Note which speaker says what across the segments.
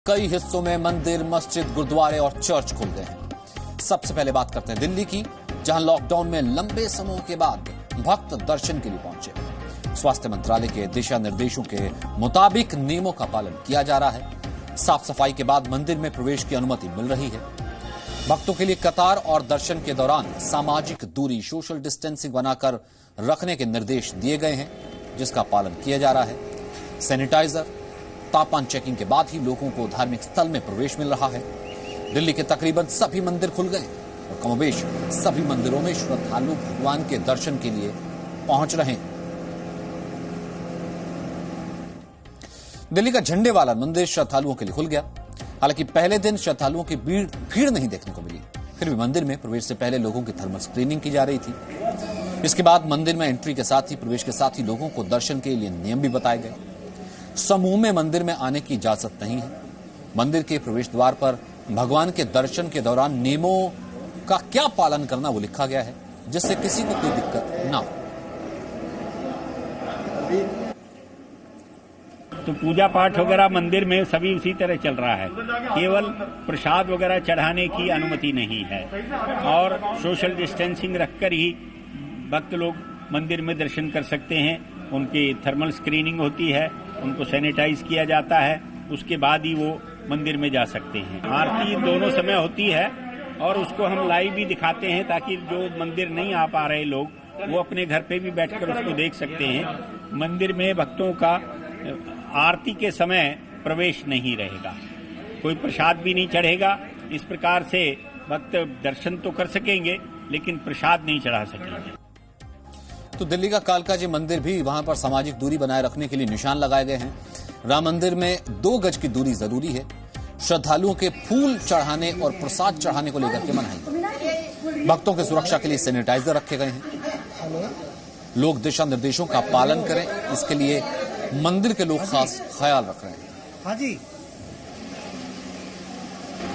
Speaker 1: कई हिस्सों में मंदिर, मस्जिद, गुरुद्वारे और चर्च खुल गए हैं। सबसे पहले बात करते हैं दिल्ली की, जहां लॉकडाउन में लंबे समय के बाद भक्त दर्शन के लिए पहुंचे। स्वास्थ्य मंत्रालय के दिशा निर्देशों के मुताबिक नियमों का पालन किया जा रहा है। साफ सफाई के बाद मंदिर में प्रवेश की अनुमति मिल रही है। भक्तों के लिए कतार और दर्शन के दौरान सामाजिक दूरी, सोशल डिस्टेंसिंग बनाकर रखने के निर्देश दिए गए हैं, जिसका पालन किया जा रहा है। सैनिटाइजर, तापमान चेकिंग के बाद ही लोगों को धार्मिक स्थल में प्रवेश मिल रहा है। दिल्ली के तकरीबन सभी मंदिर खुल गए और कमोबेश सभी मंदिरों में श्रद्धालु भगवान के दर्शन के लिए पहुंच रहे हैं। दिल्ली का झंडे वाला मंदिर श्रद्धालुओं के लिए खुल गया। हालांकि पहले दिन श्रद्धालुओं की भीड़ नहीं देखने को मिली, फिर भी मंदिर में प्रवेश से पहले लोगों की थर्मल स्क्रीनिंग की जा रही थी। इसके बाद मंदिर में एंट्री के साथ ही प्रवेश के साथ ही लोगों को दर्शन के लिए नियम भी बताए गए। समूह में मंदिर में आने की इजाजत नहीं है। मंदिर के प्रवेश द्वार पर भगवान के दर्शन के दौरान नियमों का क्या पालन करना वो लिखा गया है, जिससे किसी को कोई दिक्कत ना हो।
Speaker 2: तो पूजा पाठ वगैरह मंदिर में सभी उसी तरह चल रहा है। केवल प्रसाद वगैरह चढ़ाने की अनुमति नहीं है और सोशल डिस्टेंसिंग रखकर ही भक्त लोग मंदिर में दर्शन कर सकते हैं। उनकी थर्मल स्क्रीनिंग होती है, उनको सैनिटाइज किया जाता है, उसके बाद ही वो मंदिर में जा सकते हैं। आरती दोनों समय होती है और उसको हम लाइव भी दिखाते हैं, ताकि जो मंदिर नहीं आ पा रहे लोग वो अपने घर पे भी बैठकर उसको देख सकते हैं। मंदिर में भक्तों का आरती के समय प्रवेश नहीं रहेगा, कोई प्रसाद भी नहीं चढ़ेगा। इस प्रकार से भक्त दर्शन तो कर सकेंगे लेकिन प्रसाद नहीं चढ़ा सकेंगे।
Speaker 1: तो दिल्ली का कालकाजी मंदिर भी, वहां पर सामाजिक दूरी बनाए रखने के लिए निशान लगाए गए हैं। राम मंदिर में 2 गज की दूरी जरूरी है। श्रद्धालुओं के फूल चढ़ाने और प्रसाद चढ़ाने को लेकर के मनाही। भक्तों की सुरक्षा के लिए सैनिटाइजर रखे गए हैं। लोग दिशा निर्देशों का पालन करें, इसके लिए मंदिर के लोग खास ख्याल रख रहे हैं।
Speaker 3: हाँ जी,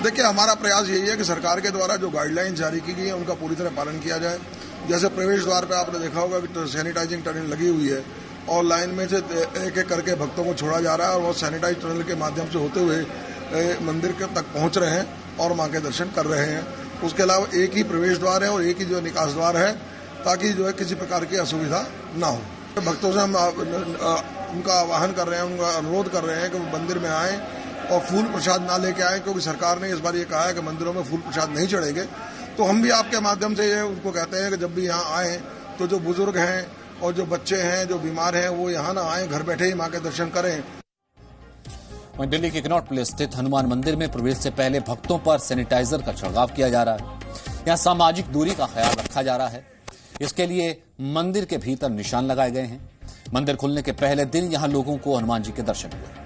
Speaker 4: देखिए, हमारा प्रयास यही है कि सरकार के द्वारा जो गाइडलाइन जारी की गई है उनका पूरी तरह पालन किया जाए। जैसे प्रवेश द्वार पे आपने देखा होगा कि सैनिटाइजिंग टनल लगी हुई है और लाइन में से एक एक करके भक्तों को छोड़ा जा रहा है और वो सैनिटाइज टनल के माध्यम से होते हुए मंदिर के तक पहुंच रहे हैं और मां के दर्शन कर रहे हैं। उसके अलावा एक ही प्रवेश द्वार है और एक ही जो निकास द्वार है, ताकि जो है किसी प्रकार की असुविधा ना हो। भक्तों से हम उनका आह्वान कर रहे हैं, उनका अनुरोध कर रहे हैं कि वो मंदिर में आएं और फूल प्रसाद ना लेके आएं, क्योंकि सरकार ने इस बार ये कहा है कि मंदिरों में फूल प्रसाद नहीं चढ़ेंगे। तो हम भी आपके माध्यम से ये उनको कहते हैं कि जब भी यहाँ आएं तो जो बुजुर्ग हैं और जो बच्चे हैं, जो बीमार हैं, वो यहाँ ना आएं, घर बैठे ही मां के दर्शन करें।
Speaker 1: वहीं दिल्ली के कनॉट प्लेस स्थित हनुमान मंदिर में प्रवेश से पहले भक्तों पर सैनिटाइजर का छिड़काव किया जा रहा है। यहाँ सामाजिक दूरी का ख्याल रखा जा रहा है। इसके लिए मंदिर के भीतर निशान लगाए गए हैं। मंदिर खुलने के पहले दिन यहाँ लोगों को हनुमान जी के दर्शन हुए।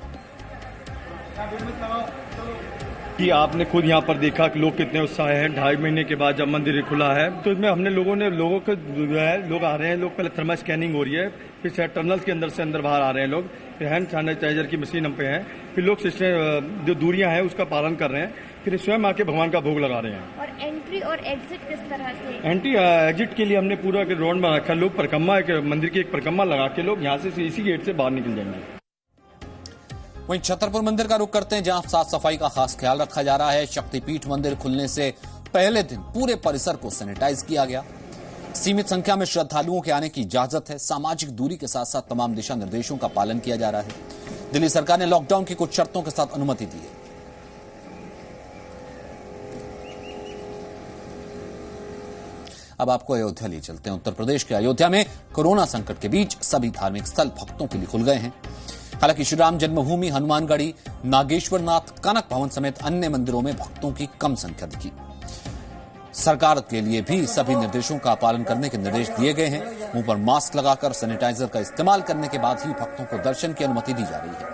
Speaker 5: कि आपने खुद यहाँ पर देखा कि लोग कितने उत्साह हैं। 2.5 महीने के बाद जब मंदिर खुला है तो इसमें हमने लोगों को जो है, लोग आ रहे हैं, लोग पहले थर्मल स्कैनिंग हो रही है, फिर टनल्स के अंदर से अंदर बाहर आ रहे हैं लोग, फिर हैंड सैनिटाइजर की मशीन हम पे है, फिर लोग सिस्टम जो दूरियां हैं उसका पालन कर रहे हैं, फिर स्वयं आके भगवान का भोग लगा रहे हैं।
Speaker 6: और एंट्री और एग्जिट किस तरह से?
Speaker 5: एंट्री एग्जिट के लिए हमने पूरा राउंड में रखा। लोग परिक्रमा, मंदिर की एक परिक्रमा लगा के लोग यहाँ से इसी गेट से बाहर निकल जाएंगे।
Speaker 1: वहीं छतरपुर मंदिर का रुख करते हैं, जहां साफ सफाई का खास ख्याल रखा जा रहा है। शक्तिपीठ मंदिर खुलने से पहले दिन पूरे परिसर को सैनिटाइज किया गया। सीमित संख्या में श्रद्धालुओं के आने की इजाजत है। सामाजिक दूरी के साथ साथ तमाम दिशा निर्देशों का पालन किया जा रहा है। दिल्ली सरकार ने लॉकडाउन की कुछ शर्तों के साथ अनुमति दी है। अब आपको अयोध्या ले चलते हैं। उत्तर प्रदेश के अयोध्या में कोरोना संकट के बीच सभी धार्मिक स्थल भक्तों के लिए खुल गए हैं। हालांकि श्री राम जन्मभूमि, हनुमानगढ़ी, नागेश्वरनाथ, कनक भवन समेत अन्य मंदिरों में भक्तों की कम संख्या दिखी। सरकार के लिए भी सभी निर्देशों का पालन करने के निर्देश दिए गए हैं। मुंह पर मास्क लगाकर सैनिटाइजर का इस्तेमाल करने के बाद ही भक्तों को दर्शन की अनुमति दी जा रही है।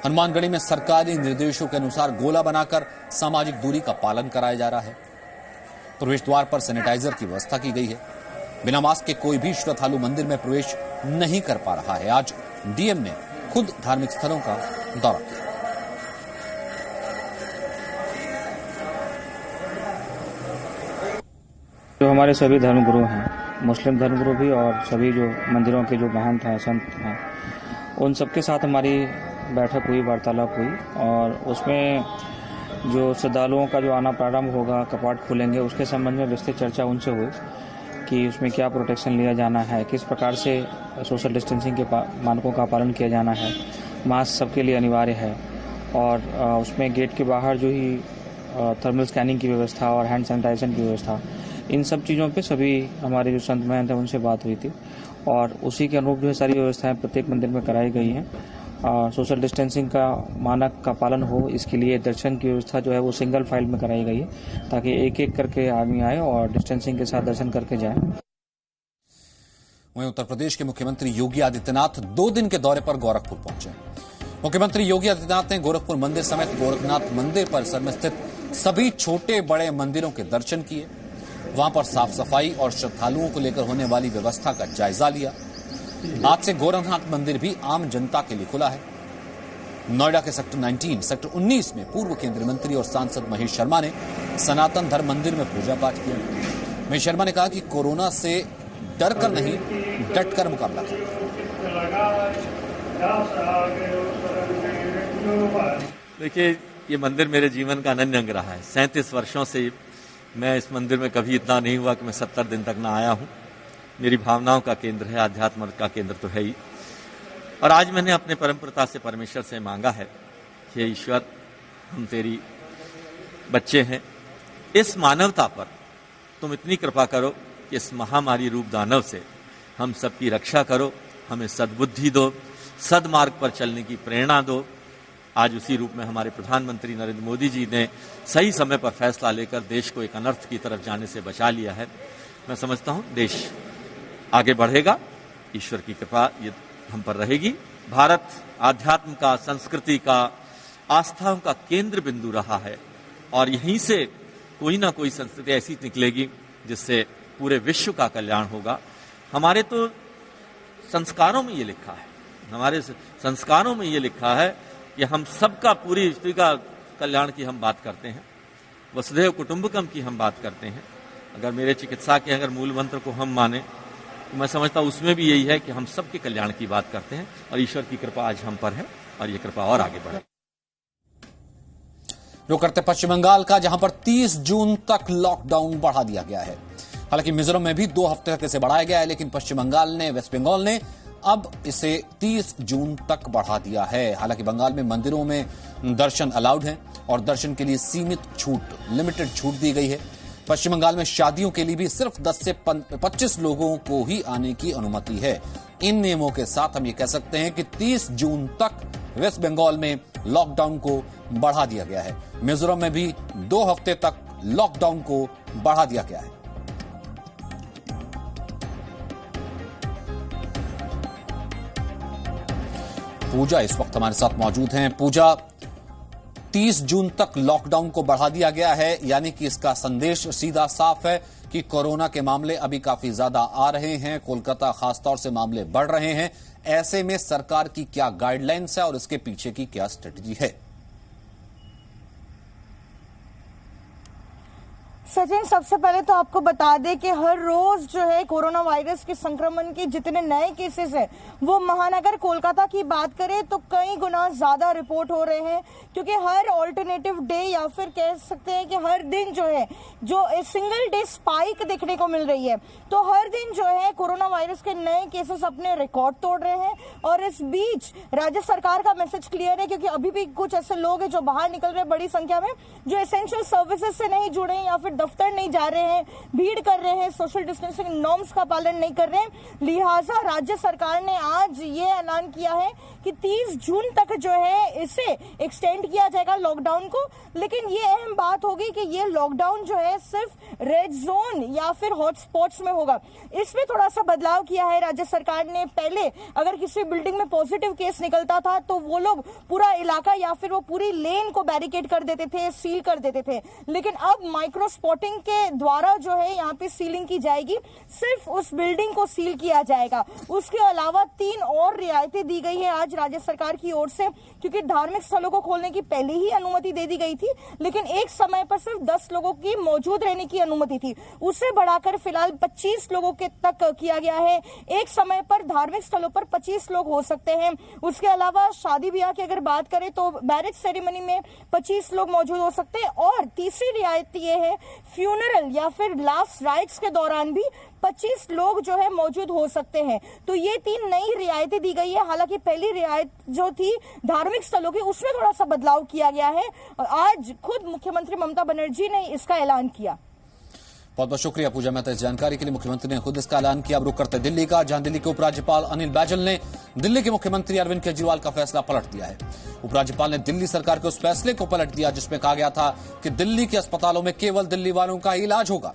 Speaker 1: हनुमानगढ़ी में सरकारी निर्देशों के अनुसार गोला बनाकर सामाजिक दूरी का पालन कराया जा रहा है। प्रवेश द्वार पर सैनिटाइजर की व्यवस्था की गई है। बिना मास्क के कोई भी श्रद्धालु मंदिर में प्रवेश नहीं कर पा रहा है। आज डीएम ने खुद धार्मिक स्थलों का दौरा किया।
Speaker 7: जो हमारे सभी धर्मगुरु हैं, मुस्लिम धर्मगुरु भी और सभी जो मंदिरों के जो महंत हैं, संत हैं, उन सबके साथ हमारी बैठक हुई, वार्तालाप हुई और उसमें जो श्रद्धालुओं का जो आना प्रारंभ होगा, कपाट खुलेंगे, उसके संबंध में विस्तृत चर्चा उनसे हुई कि उसमें क्या प्रोटेक्शन लिया जाना है, किस प्रकार से सोशल डिस्टेंसिंग के मानकों का पालन किया जाना है, मास्क सबके लिए अनिवार्य है और उसमें गेट के बाहर जो ही थर्मल स्कैनिंग की व्यवस्था और हैंड सैनिटाइजेशन की व्यवस्था, इन सब चीज़ों पे सभी हमारे जो संत महंत हैं उनसे बात हुई थी और उसी के अनुरूप जो है सारी व्यवस्थाएं प्रत्येक मंदिर में कराई गई हैं। सोशल डिस्टेंसिंग का मानक का पालन हो, इसके लिए दर्शन की व्यवस्था जो है वो सिंगल फाइल में कराई गई है ताकि एक एक करके आदमी आए और डिस्टेंसिंग के साथ दर्शन करके जाए।
Speaker 1: वहीं उत्तर प्रदेश के मुख्यमंत्री योगी आदित्यनाथ 2 दिन के दौरे पर गोरखपुर पहुंचे। मुख्यमंत्री योगी आदित्यनाथ ने गोरखपुर मंदिर समेत गोरखनाथ मंदिर परिसर में स्थित सभी छोटे बड़े मंदिरों के दर्शन किए। वहां पर साफ सफाई और श्रद्धालुओं को लेकर होने वाली व्यवस्था का जायजा लिया। आज से गोरखनाथ मंदिर भी आम जनता के लिए खुला है। नोएडा के सेक्टर 19, सेक्टर 19 में पूर्व केंद्रीय मंत्री और सांसद महेश शर्मा ने सनातन धर्म मंदिर में पूजा पाठ किया। महेश शर्मा ने कहा कि कोरोना से डर कर नहीं, डट कर मुकाबला करें।
Speaker 3: देखिए, ये मंदिर मेरे जीवन का अनन्य अंग रहा है। 37 वर्षों से मैं इस मंदिर में कभी इतना नहीं हुआ कि मैं 70 दिन तक ना आया हूं। मेरी भावनाओं का केंद्र है, आध्यात्म का केंद्र तो है ही। और आज मैंने अपने परमपिता से, परमेश्वर से मांगा है कि ईश्वर, हम तेरी बच्चे हैं, इस मानवता पर तुम इतनी कृपा करो कि इस महामारी रूप दानव से हम सबकी रक्षा करो, हमें सद्बुद्धि दो, सदमार्ग पर चलने की प्रेरणा दो। आज उसी रूप में हमारे प्रधानमंत्री नरेंद्र मोदी जी ने सही समय पर फैसला लेकर देश को एक अनर्थ की तरफ जाने से बचा लिया है। मैं समझता हूं देश आगे बढ़ेगा, ईश्वर की कृपा ये हम पर रहेगी। भारत आध्यात्म का, संस्कृति का, आस्थाओं का केंद्र बिंदु रहा है और यहीं से कोई ना कोई संस्कृति ऐसी निकलेगी जिससे पूरे विश्व का कल्याण होगा। हमारे तो संस्कारों में ये लिखा है, हमारे संस्कारों में ये लिखा है कि हम सबका, पूरी हिस्ट्री का कल्याण की हम बात करते हैं, वसुधैव कुटुंबकम की हम बात करते हैं। अगर मेरे चिकित्सा के अगर मूल मंत्र को हम माने तो मैं समझता हूं उसमें भी यही है कि हम सबके कल्याण की बात करते हैं और ईश्वर की कृपा आज हम पर है और ये कृपा और आगे बढ़े।
Speaker 1: रुक करते पश्चिम बंगाल का, जहां पर 30 जून तक लॉकडाउन बढ़ा दिया गया है। हालांकि मिजोरम में भी 2 हफ्ते तक इसे बढ़ाया गया है, लेकिन पश्चिम बंगाल ने, वेस्ट बंगाल ने अब इसे 30 जून तक बढ़ा दिया है। हालांकि बंगाल में मंदिरों में दर्शन अलाउड है और दर्शन के लिए सीमित छूट, लिमिटेड छूट दी गई है। पश्चिम बंगाल में शादियों के लिए भी सिर्फ 10 से 25 लोगों को ही आने की अनुमति है। इन नियमों के साथ हम ये कह सकते हैं कि 30 जून तक वेस्ट बंगाल में लॉकडाउन को बढ़ा दिया गया है। मिजोरम में भी 2 हफ्ते तक लॉकडाउन को बढ़ा दिया गया है। पूजा इस वक्त हमारे साथ मौजूद हैं। पूजा, 30 जून तक लॉकडाउन को बढ़ा दिया गया है, यानी कि इसका संदेश सीधा साफ है कि कोरोना के मामले अभी काफी ज्यादा आ रहे हैं। कोलकाता खासतौर से मामले बढ़ रहे हैं। ऐसे में सरकार की क्या गाइडलाइंस है और इसके पीछे की क्या स्ट्रेटजी है?
Speaker 8: सचिन, सबसे पहले तो आपको बता दें कि हर रोज जो है कोरोना वायरस के संक्रमण के जितने नए केसेस हैं वो महानगर कोलकाता की बात करें तो कई गुना ज्यादा रिपोर्ट हो रहे हैं, क्योंकि हर ऑल्टरनेटिव डे या फिर कह सकते हैं कि हर दिन जो है जो सिंगल डे स्पाइक देखने को मिल रही है। तो हर दिन जो है कोरोना वायरस के नए केसेस अपने रिकॉर्ड तोड़ रहे हैं। और इस बीच राज्य सरकार का मैसेज क्लियर है, क्योंकि अभी भी कुछ ऐसे लोग हैं जो बाहर निकल रहे हैं बड़ी संख्या में, जो एसेंशियल सर्विसेज से नहीं जुड़े हैं या फिर दफ्तर नहीं जा रहे हैं, भीड़ कर रहे हैं, सोशल डिस्टेंसिंग नॉर्म्स का पालन नहीं कर रहे हैं। लिहाजा राज्य सरकार ने आज ये ऐलान किया है कि 30 जून तक जो है इसे एक्सटेंड किया जाएगा लॉकडाउन को। लेकिन ये अहम बात होगी कि ये लॉकडाउन जो है सिर्फ रेड जोन या फिर हॉटस्पॉट्स में होगा। इसमें थोड़ा सा बदलाव किया है राज्य सरकार ने। पहले अगर किसी बिल्डिंग में पॉजिटिव केस निकलता था तो वो लोग पूरा इलाका या फिर वो पूरी लेन को बैरिकेड कर देते थे, सील कर देते थे। लेकिन अब माइक्रो रिपोर्टिंग के द्वारा जो है यहाँ पे सीलिंग की जाएगी, सिर्फ उस बिल्डिंग को सील किया जाएगा। उसके अलावा 3 और रियायतें दी गई है आज राज्य सरकार की ओर से, क्योंकि धार्मिक स्थलों को खोलने की पहले ही अनुमति दे दी गई थी, लेकिन एक समय पर सिर्फ 10 लोगों की मौजूद रहने की अनुमति थी, उसे बढ़ाकर फिलहाल 25 लोगों के तक किया गया है। एक समय पर धार्मिक स्थलों पर 25 लोग हो सकते हैं। उसके अलावा शादी ब्याह की अगर बात करें तो मैरिज सेरेमनी में 25 लोग मौजूद हो सकते हैं। और तीसरी रियायत ये है, फ्यूनरल या फिर लास्ट राइट्स के दौरान भी 25 लोग जो है मौजूद हो सकते हैं। तो ये 3 नई रियायतें दी गई है। हालांकि पहली रियायत जो थी धार्मिक स्थलों की, उसमें थोड़ा सा बदलाव किया गया है और आज खुद मुख्यमंत्री ममता बनर्जी ने इसका ऐलान किया।
Speaker 1: बहुत बहुत शुक्रिया पूजा मेहता इस जानकारी के लिए। मुख्यमंत्री ने खुद इसका ऐलान किया। अब रुक करते दिल्ली का, जहां दिल्ली के उपराज्यपाल अनिल बैजल ने दिल्ली के मुख्यमंत्री अरविंद केजरीवाल का फैसला पलट दिया है। उपराज्यपाल ने दिल्ली सरकार के उस फैसले को पलट दिया जिसमें कहा गया था कि दिल्ली के अस्पतालों में केवल दिल्ली वालों का इलाज होगा।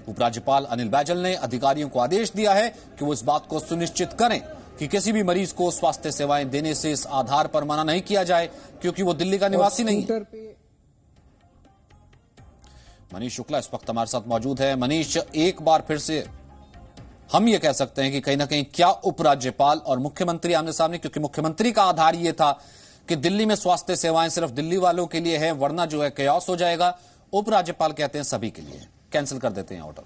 Speaker 1: उपराज्यपाल अनिल बैजल ने अधिकारियों को आदेश दिया है कि वो इस बात को सुनिश्चित करें कि किसी भी मरीज को स्वास्थ्य सेवाएं देने से इस आधार पर मना नहीं किया जाए क्योंकि वो दिल्ली का निवासी नहीं है। मनीष शुक्ला इस वक्त हमारे साथ मौजूद है। मनीष, एक बार फिर से हम ये कह सकते हैं कि कहीं ना कहीं क्या उपराज्यपाल और मुख्यमंत्री आमने सामने, क्योंकि मुख्यमंत्री का आधार ये था कि दिल्ली में स्वास्थ्य सेवाएं सिर्फ दिल्ली वालों के लिए है वरना जो है कैओस हो जाएगा। उपराज्यपाल कहते हैं सभी के लिए, कैंसिल कर देते हैं ऑर्डर।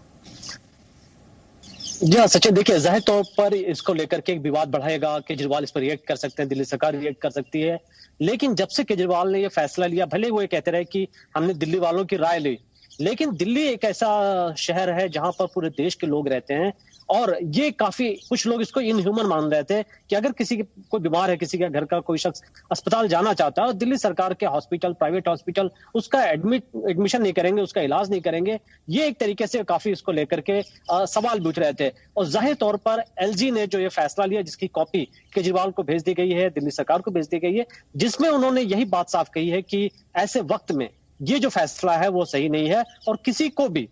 Speaker 9: जी हाँ सचिन, देखिए जाहिर तौर पर इसको लेकर के एक विवाद बढ़ाएगा। केजरीवाल इस पर रिएक्ट कर सकते हैं, दिल्ली सरकार रिएक्ट कर सकती है, लेकिन जब से केजरीवाल ने यह फैसला लिया, भले वो ये कहते रहे कि हमने दिल्ली वालों की राय ली, लेकिन दिल्ली एक ऐसा शहर है जहां पर पूरे देश के लोग रहते हैं और ये काफी कुछ लोग इसको इनह्यूमन मान रहे थे कि अगर किसी कोई बीमार है, किसी के घर का कोई शख्स अस्पताल जाना चाहता है और दिल्ली सरकार के हॉस्पिटल, प्राइवेट हॉस्पिटल उसका एडमिशन नहीं करेंगे, उसका इलाज नहीं करेंगे, ये एक तरीके से काफी इसको लेकर के सवाल पूछ रहे थे। और जाहिर तौर पर एलजी ने जो ये फैसला लिया, जिसकी कॉपी केजरीवाल को भेज दी गई है, दिल्ली सरकार को भेज दी गई है, जिसमें उन्होंने यही बात साफ कही है कि ऐसे वक्त में ये जो फैसला है वो सही नहीं है और किसी को भी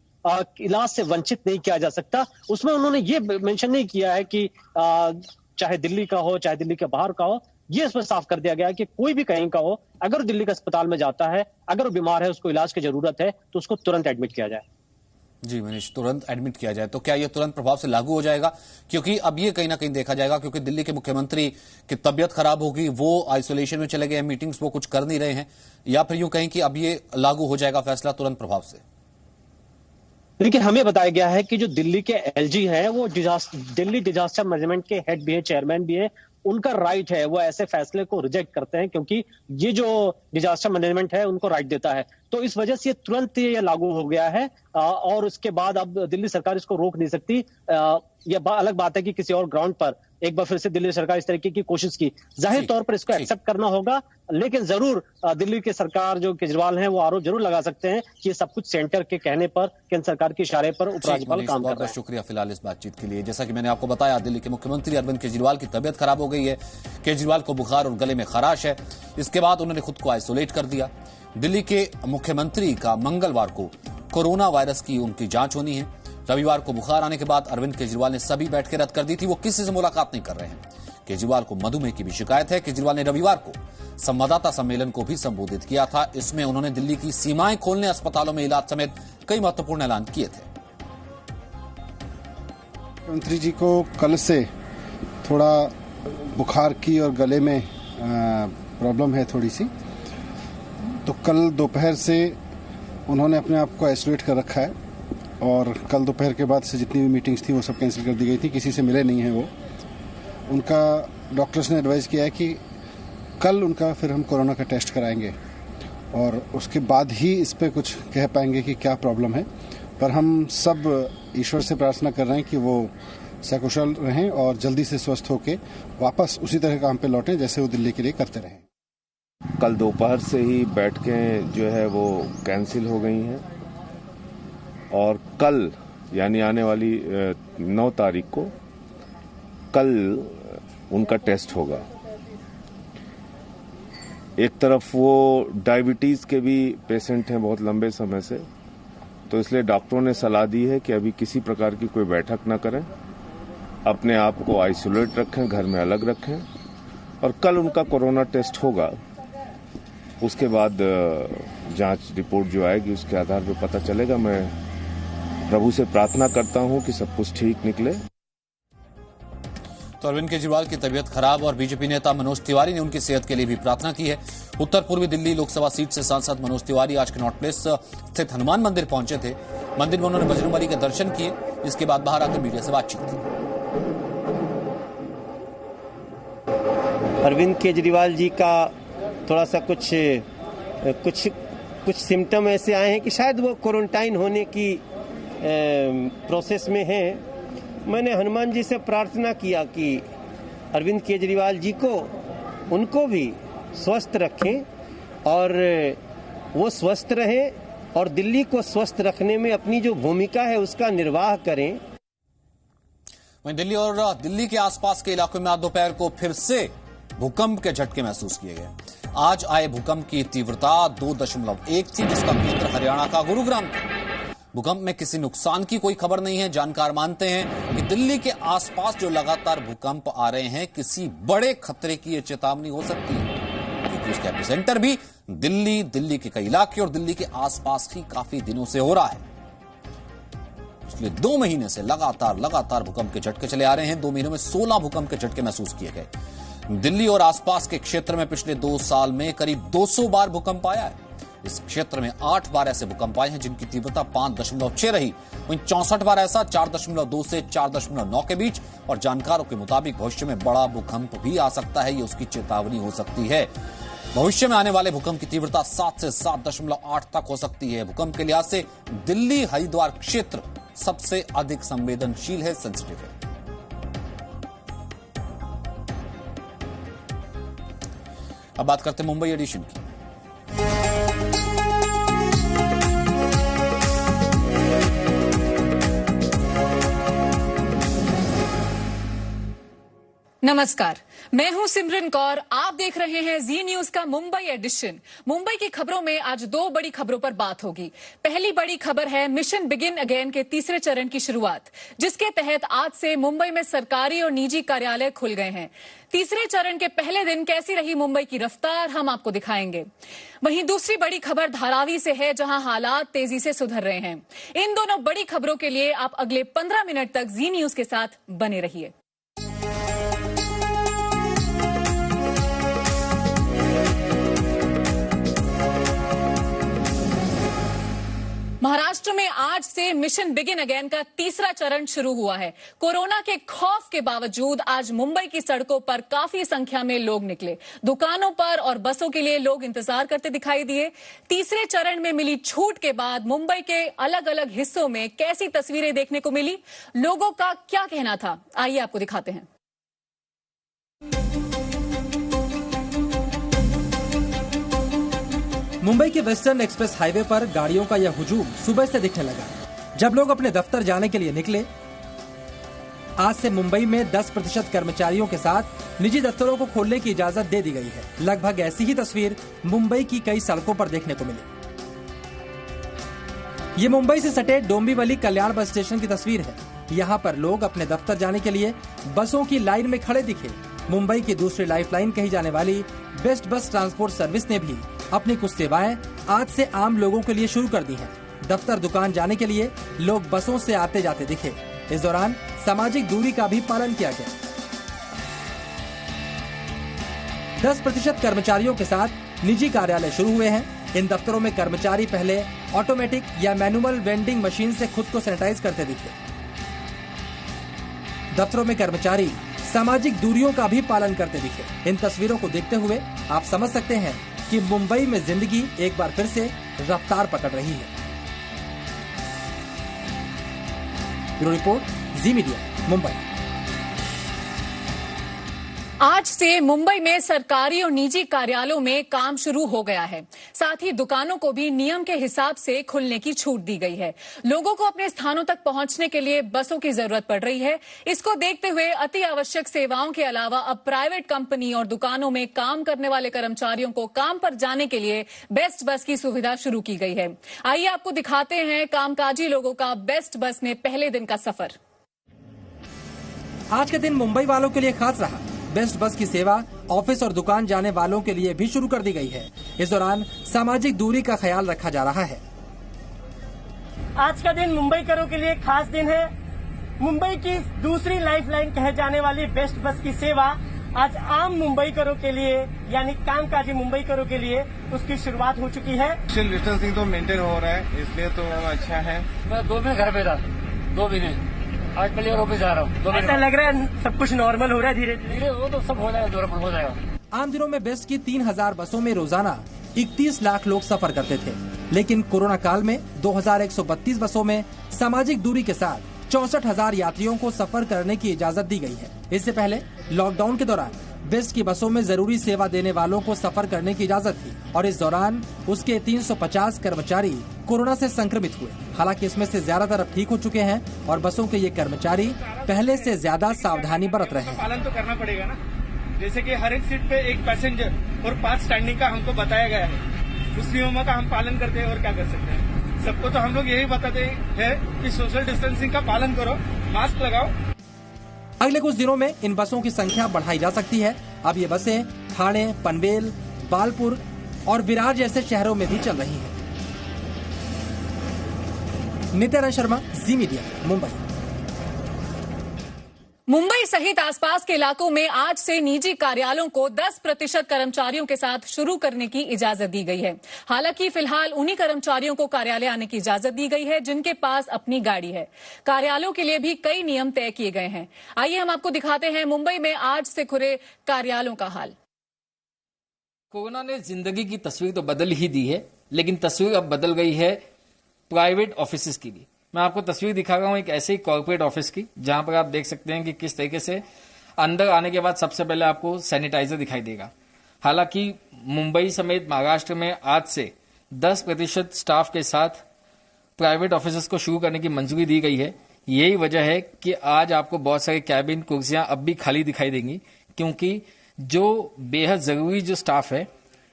Speaker 9: इलाज से वंचित नहीं किया जा सकता। उसमें उन्होंने ये मेंशन नहीं किया है कि चाहे दिल्ली का हो चाहे दिल्ली के बाहर का हो, ये इसमें साफ कर दिया गया है कि कोई भी कहीं का हो, अगर दिल्ली के अस्पताल में जाता है, अगर वो बीमार है, उसको इलाज की जरूरत है, तो उसको तुरंत एडमिट किया जाए।
Speaker 1: जी मनीष, तुरंत एडमिट किया जाए। तो क्या यह तुरंत प्रभाव से लागू हो जाएगा? क्योंकि अब ये कहीं ना कहीं देखा जाएगा, क्योंकि दिल्ली के मुख्यमंत्री की तबियत खराब होगी, वो आइसोलेशन में चले गए हैं, मीटिंग्स वो कुछ कर नहीं रहे हैं, या फिर यूं कहीं कि अब ये लागू हो जाएगा फैसला तुरंत प्रभाव से?
Speaker 9: देखिए, हमें बताया गया है कि जो दिल्ली के एलजी हैं वो दिल्ली डिजास्टर मैनेजमेंट के हेड भी है, चेयरमैन भी है, उनका राइट है, वो ऐसे फैसले को रिजेक्ट करते हैं क्योंकि ये जो डिजास्टर मैनेजमेंट है उनको राइट देता है। तो इस वजह से ये तुरंत ये लागू हो गया है और उसके बाद अब दिल्ली सरकार इसको रोक नहीं सकती। ये अलग बात है कि किसी और ग्राउंड पर एक बार फिर से दिल्ली सरकार इस तरीके की कोशिश की, जाहिर तौर पर इसको एक्सेप्ट करना होगा, लेकिन जरूर दिल्ली की सरकार जो केजरीवाल हैं वो आरोप जरूर लगा सकते हैं कि ये सब कुछ सेंटर के कहने पर, केंद्र सरकार के इशारे पर उपराज्यपाल काम कर रहा है।
Speaker 1: शुक्रिया फिलहाल इस बातचीत के लिए। जैसा कि मैंने आपको बताया, दिल्ली के मुख्यमंत्री अरविंद केजरीवाल की तबियत खराब हो गई है। केजरीवाल को बुखार और गले में खराश है, इसके बाद उन्होंने खुद को आइसोलेट कर दिया। दिल्ली के मुख्यमंत्री का मंगलवार को कोरोना वायरस की उनकी जांच होनी है। रविवार को बुखार आने के बाद अरविंद केजरीवाल ने सभी बैठकें रद्द कर दी थी, वो किसी से मुलाकात नहीं कर रहे हैं। केजरीवाल को मधुमेह की भी शिकायत है। केजरीवाल ने रविवार को संवाददाता सम्मेलन को भी संबोधित किया था। इसमें उन्होंने दिल्ली की सीमाएं खोलने, अस्पतालों में इलाज समेत कई महत्वपूर्ण ऐलान किए थे।
Speaker 10: मुख्यमंत्री जी को कल से थोड़ा बुखार की और गले में प्रॉब्लम है थोड़ी सी, तो कल दोपहर से उन्होंने अपने आप को आइसोलेट कर रखा है और कल दोपहर के बाद से जितनी भी मीटिंग्स थी वो सब कैंसिल कर दी गई थी, किसी से मिले नहीं हैं वो। उनका डॉक्टर्स ने एडवाइस किया है कि कल उनका फिर हम कोरोना का टेस्ट कराएंगे और उसके बाद ही इस पे कुछ कह पाएंगे कि क्या प्रॉब्लम है। पर हम सब ईश्वर से प्रार्थना कर रहे हैं कि वो सकुशल रहें और जल्दी से स्वस्थ होकर वापस उसी तरह काम पे लौटें जैसे वो दिल्ली के लिए करते रहें।
Speaker 11: कल दोपहर से ही बैठकें जो है वो कैंसिल हो गई हैं और कल यानी आने वाली 9 तारीख को कल उनका टेस्ट होगा। एक तरफ वो डायबिटीज के भी पेशेंट हैं बहुत लंबे समय से, तो इसलिए डॉक्टरों ने सलाह दी है कि अभी किसी प्रकार की कोई बैठक न करें, अपने आप को आइसोलेट रखें, घर में अलग रखें और कल उनका कोरोना टेस्ट होगा उसके बाद जांच रिपोर्ट जो आएगी उसके आधार पर पता चलेगा। मैं प्रभु से प्रार्थना करता हूं कि सब कुछ ठीक निकले।
Speaker 1: तो अरविंद केजरीवाल की तबीयत खराब और बीजेपी नेता मनोज तिवारी ने उनकी सेहत के लिए भी प्रार्थना की है। उत्तर पूर्वी दिल्ली लोकसभा सीट से सांसद मनोज तिवारी आज कनॉट प्लेस स्थित हनुमान मंदिर पहुंचे थे। मंदिर में उन्होंने बजरंगबली के दर्शन किए। इसके बाद बाहर आकर मीडिया से बातचीत की।
Speaker 12: अरविंद केजरीवाल जी का थोड़ा सा कुछ सिम्टम ऐसे आए हैं कि शायद वो क्वारंटाइन होने की प्रोसेस में हैं। मैंने हनुमान जी से प्रार्थना किया कि अरविंद केजरीवाल जी को उनको भी स्वस्थ रखें और वो स्वस्थ रहें और दिल्ली को स्वस्थ रखने में अपनी जो भूमिका है उसका निर्वाह करें।
Speaker 1: वहीं दिल्ली और दिल्ली के आसपास के इलाकों में आज दोपहर को फिर से भूकंप के झटके महसूस किए गए। आज आए भूकंप की तीव्रता 2.1 थी, जिसका केंद्र हरियाणा का गुरुग्राम था। भूकंप में किसी नुकसान की कोई खबर नहीं है। जानकार मानते हैं कि दिल्ली के आसपास जो लगातार भूकंप आ रहे हैं, किसी बड़े खतरे की यह चेतावनी हो सकती है, क्योंकि उसका एपिसेंटर भी दिल्ली के कई इलाके और दिल्ली के आसपास ही काफी दिनों से हो रहा है। पिछले 2 महीने से लगातार भूकंप के झटके चले आ रहे हैं। 2 महीनों में 16 भूकंप के झटके महसूस किए गए। दिल्ली और आसपास के क्षेत्र में पिछले 2 साल में करीब 200 बार भूकंप आया है। इस क्षेत्र में 8 बार ऐसे भूकंप आए हैं जिनकी तीव्रता 5.6 रही। वहीं 64 बार ऐसा 4.2 से 4.9 के बीच। और जानकारों के मुताबिक भविष्य में बड़ा भूकंप भी आ सकता है। ये उसकी चेतावनी हो सकती है। भविष्य में आने वाले भूकंप की तीव्रता 7 से 7.8 तक हो सकती है। भूकंप के लिहाज से दिल्ली हरिद्वार क्षेत्र सबसे अधिक संवेदनशील है, सेंसिटिव है। अब बात करते हैं मुंबई एडिशन की।
Speaker 13: नमस्कार, मैं हूं सिमरन कौर। आप देख रहे हैं जी न्यूज का मुंबई एडिशन। मुंबई की खबरों में आज 2 बड़ी खबरों पर बात होगी। पहली बड़ी खबर है मिशन बिगिन अगेन के तीसरे चरण की शुरुआत, जिसके तहत आज से मुंबई में सरकारी और निजी कार्यालय खुल गए हैं। तीसरे चरण के पहले दिन कैसी रही मुंबई की रफ्तार, हम आपको दिखाएंगे। वहीं दूसरी बड़ी खबर धारावी से है, जहां हालात तेजी से सुधर रहे हैं। इन दोनों बड़ी खबरों के लिए आप अगले 15 मिनट तक जी न्यूज के साथ बने रहिए। महाराष्ट्र में आज से मिशन बिगिन अगेन का तीसरा चरण शुरू हुआ है। कोरोना के खौफ के बावजूद आज मुंबई की सड़कों पर काफी संख्या में लोग निकले। दुकानों पर और बसों के लिए लोग इंतजार करते दिखाई दिए। तीसरे चरण में मिली छूट के बाद मुंबई के अलग अलग हिस्सों में कैसी तस्वीरें देखने को मिली, लोगों का क्या कहना था, आइए आपको दिखाते हैं।
Speaker 14: मुंबई के वेस्टर्न एक्सप्रेस हाईवे पर गाड़ियों का यह हुजूम सुबह से दिखने लगा। जब लोग अपने दफ्तर जाने के लिए निकले। आज से मुंबई में 10% कर्मचारियों के साथ निजी दफ्तरों को खोलने की इजाजत दे दी गई है। लगभग ऐसी ही तस्वीर मुंबई की कई सड़कों पर देखने को मिली। ये मुंबई से सटे डोंबिवली कल्याण बस स्टेशन की तस्वीर है। यहाँ पर लोग अपने दफ्तर जाने के लिए बसों की लाइन में खड़े दिखे। मुंबई की दूसरी लाइफलाइन कही जाने वाली बेस्ट बस ट्रांसपोर्ट सर्विस ने भी अपनी कुछ सेवाएं आज से आम लोगों के लिए शुरू कर दी हैं। दफ्तर दुकान जाने के लिए लोग बसों से आते जाते दिखे। इस दौरान सामाजिक दूरी का भी पालन किया गया। 10% कर्मचारियों के साथ निजी कार्यालय शुरू हुए हैं। इन दफ्तरों में कर्मचारी पहले ऑटोमेटिक या मैनुअल वेंडिंग मशीन से खुद को सैनिटाइज करते दिखे। दफ्तरों में कर्मचारी सामाजिक दूरियों का भी पालन करते दिखे। इन तस्वीरों को देखते हुए आप समझ सकते हैं कि मुंबई में जिंदगी एक बार फिर से रफ्तार पकड़ रही है। ब्यूरो रिपोर्ट, जी मीडिया, मुंबई।
Speaker 13: आज से मुंबई में सरकारी और निजी कार्यालयों में काम शुरू हो गया है। साथ ही दुकानों को भी नियम के हिसाब से खुलने की छूट दी गई है। लोगों को अपने स्थानों तक पहुंचने के लिए बसों की जरूरत पड़ रही है। इसको देखते हुए अति आवश्यक सेवाओं के अलावा अब प्राइवेट कंपनी और दुकानों में काम करने वाले कर्मचारियों को काम पर जाने के लिए बेस्ट बस की सुविधा शुरू की गई है। आइए आपको दिखाते हैं कामकाजी लोगों का बेस्ट बस में पहले दिन का सफर।
Speaker 14: आज का दिन मुंबई वालों के लिए खास रहा। बेस्ट बस की सेवा ऑफिस और दुकान जाने वालों के लिए भी शुरू कर दी गई है। इस दौरान सामाजिक दूरी का ख्याल रखा जा रहा है।
Speaker 15: आज का दिन मुंबईकरों के लिए खास दिन है। मुंबई की दूसरी लाइफलाइन कहे जाने वाली बेस्ट बस की सेवा आज आम मुंबईकरों के लिए यानी कामकाजी मुंबईकरों के लिए उसकी शुरुआत हो चुकी है।
Speaker 16: सोशल डिस्टेंसिंग तो मेंटेन हो रहा है, इसलिए तो अच्छा है।
Speaker 17: मैं 2 महीने घर पे था, 2 महीने आज पहले ऑफिस जा रहा हूँ।
Speaker 15: ऐसा लग रहा है सब कुछ नॉर्मल हो रहा है धीरे धीरे।
Speaker 17: वो तो सब हो जाएगा, नॉर्मल हो जाएगा।
Speaker 14: आम दिनों में बेस्ट की 3000 बसों में रोजाना 31 लाख लोग सफर करते थे, लेकिन कोरोना काल में 2132 बसों में सामाजिक दूरी के साथ 64,000 यात्रियों को सफर करने की इजाजत दी गई है। इससे पहले लॉकडाउन के दौरान बेस्ट की बसों में जरूरी सेवा देने वालों को सफर करने की इजाजत थी और इस दौरान उसके 350 कर्मचारी कोरोना से संक्रमित हुए। हालांकि इसमें से ज्यादातर अब ठीक हो चुके हैं और बसों के ये कर्मचारी पहले से ज्यादा सावधानी बरत रहे हैं।
Speaker 16: पालन तो करना पड़ेगा ना, जैसे कि हर एक सीट पे एक पैसेंजर और 5 स्टैंडिंग का हमको बताया गया है। उस नियमों का हम पालन करते हैं और क्या कर सकते हैं। सबको तो हम लोग यही बताते हैं कि सोशल डिस्टेंसिंग का पालन करो, मास्क लगाओ।
Speaker 14: अगले कुछ दिनों में इन बसों की संख्या बढ़ाई जा सकती है। अब ये बसें ठाणे, पनवेल, बालपुर और विरार जैसे शहरों में भी चल रही हैं। नित्यानंद शर्मा, जी मीडिया, मुंबई।
Speaker 13: मुंबई सहित आसपास के इलाकों में आज से निजी कार्यालयों को 10% कर्मचारियों के साथ शुरू करने की इजाजत दी गई है। हालांकि फिलहाल उन्हीं कर्मचारियों को कार्यालय आने की इजाजत दी गई है जिनके पास अपनी गाड़ी है। कार्यालयों के लिए भी कई नियम तय किए गए हैं। आइए हम आपको दिखाते हैं मुंबई में आज से खुले कार्यालयों का हाल।
Speaker 18: कोरोना ने जिंदगी की तस्वीर तो बदल ही दी है, लेकिन तस्वीर अब बदल गई है प्राइवेट ऑफिस की भी। मैं आपको तस्वीर दिखा रहा हूं एक ऐसे ही कॉर्पोरेट ऑफिस की, जहां पर आप देख सकते हैं कि किस तरीके से अंदर आने के बाद सबसे पहले आपको सैनिटाइजर दिखाई देगा। हालांकि मुंबई समेत महाराष्ट्र में आज से 10% स्टाफ के साथ प्राइवेट ऑफिस को शुरू करने की मंजूरी दी गई है। यही वजह है कि आज आपको बहुत सारे कैबिन कुर्सियां अब भी खाली दिखाई देंगी, क्योंकि जो बेहद जरूरी जो स्टाफ है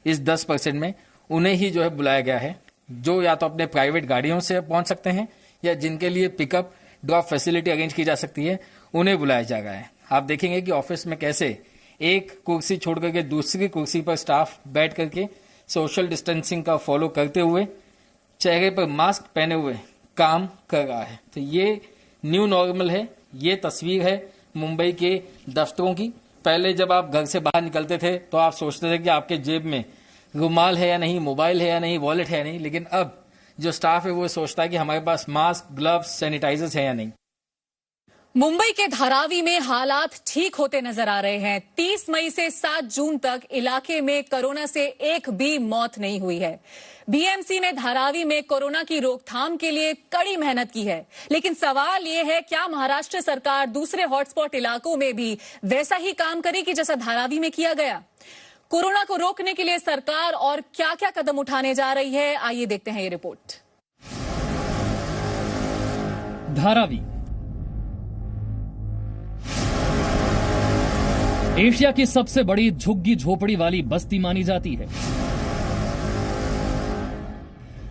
Speaker 18: इस 10% में उन्हें ही जो है बुलाया गया है, जो या तो अपने प्राइवेट गाड़ियों से पहुंच सकते हैं या जिनके लिए पिकअप ड्रॉप फैसिलिटी अरेंज की जा सकती है, उन्हें बुलाया जा रहा है। आप देखेंगे कि ऑफिस में कैसे एक कुर्सी छोड़ करके दूसरी कुर्सी पर स्टाफ बैठ करके सोशल डिस्टेंसिंग का फॉलो करते हुए चेहरे पर मास्क पहने हुए काम कर रहा है। तो ये न्यू नॉर्मल है, ये तस्वीर है मुंबई के दफ्तरों की। पहले जब आप घर से बाहर निकलते थे तो आप सोचते थे कि आपके जेब में रुमाल है या नहीं, मोबाइल है या नहीं, वॉलेट है या नहीं, लेकिन अब जो स्टाफ है वो सोचता है कि हमारे पास मास्क, ग्लव्स, सैनिटाइजर्स है या नहीं।
Speaker 13: मुंबई के धारावी में हालात ठीक होते नजर आ रहे हैं। 30 मई से 7 जून तक इलाके में कोरोना से एक भी मौत नहीं हुई है। बीएमसी ने धारावी में कोरोना की रोकथाम के लिए कड़ी मेहनत की है, लेकिन सवाल ये है क्या महाराष्ट्र सरकार दूसरे हॉटस्पॉट इलाकों में भी वैसा ही काम करेगी जैसा धारावी में किया गया? कोरोना को रोकने के लिए सरकार और क्या क्या कदम उठाने जा रही है, आइए देखते हैं ये रिपोर्ट।
Speaker 19: धारावी एशिया की सबसे बड़ी झुग्गी झोपड़ी वाली बस्ती मानी जाती है।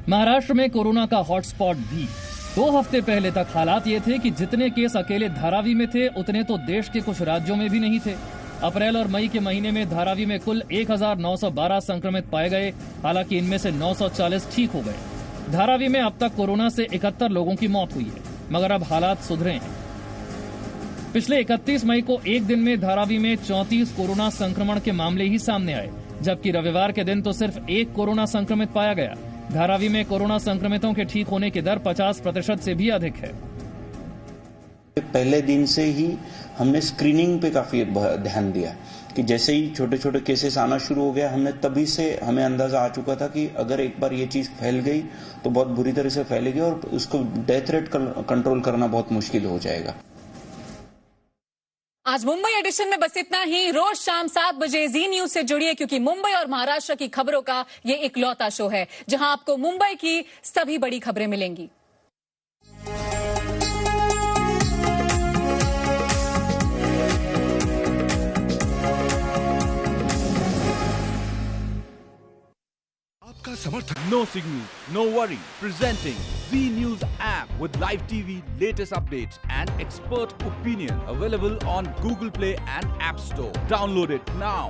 Speaker 19: महाराष्ट्र में कोरोना का हॉटस्पॉट भी। 2 हफ्ते पहले तक हालात ये थे कि जितने केस अकेले धारावी में थे उतने तो देश के कुछ राज्यों में भी नहीं थे। अप्रैल और मई के महीने में धारावी में कुल 1912 संक्रमित पाए गए। हालांकि इनमें से 940 ठीक हो गए। धारावी में अब तक कोरोना से 71 लोगों की मौत हुई है, मगर अब हालात सुधरे हैं। पिछले 31 मई को एक दिन में धारावी में 34 कोरोना संक्रमण के मामले ही सामने आए, जबकि रविवार के दिन तो सिर्फ 1 कोरोना संक्रमित पाया गया। धारावी में कोरोना संक्रमितों के ठीक होने की दर 50% से भी अधिक है।
Speaker 20: पहले दिन से ही हमने स्क्रीनिंग पे काफी ध्यान दिया कि जैसे ही छोटे छोटे केसेस आना शुरू हो गया, हमने तभी से हमें अंदाजा आ चुका था कि अगर एक बार ये चीज फैल गई तो बहुत बुरी तरह से फैलेगी और उसको डेथ रेट कंट्रोल करना बहुत मुश्किल हो जाएगा।
Speaker 13: आज मुंबई एडिशन में बस इतना ही। रोज शाम 7 बजे जी न्यूज से जुड़िए, क्योंकि मुंबई और महाराष्ट्र की खबरों का ये इकलौता शो है जहां आपको मुंबई की सभी बड़ी खबरें मिलेंगी।
Speaker 21: आपका समर्थन। No signal, no worry. Presenting Z News app with live TV, latest updates and expert opinion. Available on Google Play and App Store. Download it now.